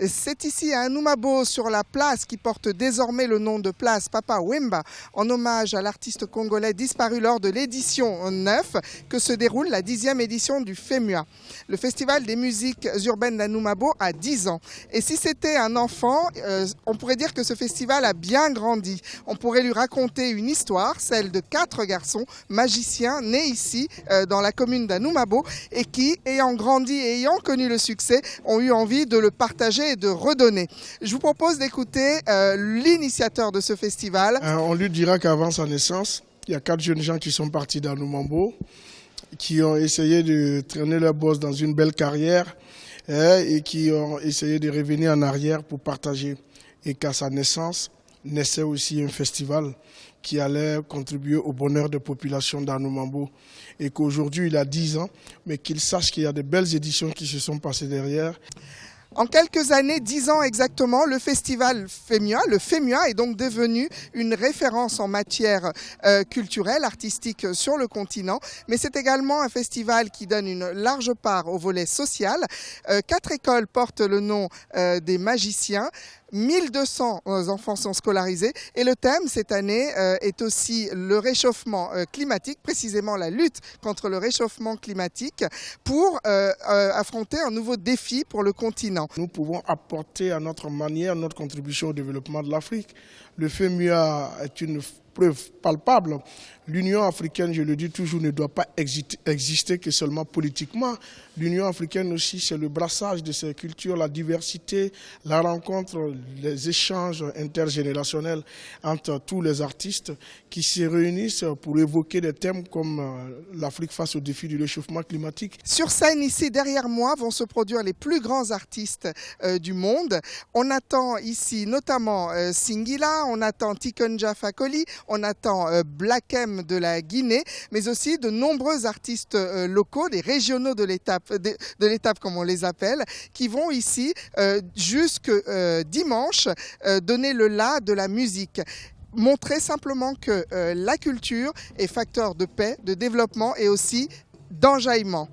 C'est ici à Anoumabo, sur la place qui porte désormais le nom de place Papa Wemba, en hommage à l'artiste congolais disparu lors de l'édition 9, que se déroule la 10e édition du FEMUA. Le Festival des musiques urbaines d'Anoumabo a 10 ans. Et si c'était un enfant, on pourrait dire que ce festival a bien grandi. On pourrait lui raconter une histoire, celle de 4 garçons magiciens nés ici, dans la commune d'Anoumabo, et qui, ayant grandi et ayant connu le succès, ont eu envie de le partager et de redonner. Je vous propose d'écouter l'initiateur de ce festival. On lui dira qu'avant sa naissance, il y a 4 jeunes gens qui sont partis d'Anoumabo, qui ont essayé de traîner leur boss dans une belle carrière et qui ont essayé de revenir en arrière pour partager. Et qu'à sa naissance, naissait aussi un festival qui allait contribuer au bonheur des populations d'Anoumabo. Et qu'aujourd'hui, il a 10 ans, mais qu'il sache qu'il y a de belles éditions qui se sont passées derrière. En quelques années, 10 ans exactement, le festival FEMUA, le FEMUA est donc devenu une référence en matière culturelle, artistique sur le continent. Mais c'est également un festival qui donne une large part au volet social. 4 écoles portent le nom des magiciens. 1200 enfants sont scolarisés et le thème cette année est aussi le réchauffement climatique, précisément la lutte contre le réchauffement climatique pour affronter un nouveau défi pour le continent. Nous pouvons apporter à notre manière notre contribution au développement de l'Afrique. Le FEMUA est une preuve palpable. L'Union africaine, je le dis toujours, ne doit pas exister que seulement politiquement. L'Union africaine aussi, c'est le brassage de ces cultures, la diversité, la rencontre, les échanges intergénérationnels entre tous les artistes qui se réunissent pour évoquer des thèmes comme l'Afrique face au défi du réchauffement climatique. Sur scène ici, derrière moi, vont se produire les plus grands artistes du monde. On attend ici notamment Singila, on attend Tikonja Fakoli, on attend Black M de la Guinée, mais aussi de nombreux artistes locaux, des régionaux de l'étape comme on les appelle, qui vont ici jusque dimanche donner le la de la musique. Montrer simplement que la culture est facteur de paix, de développement et aussi d'enjaillement.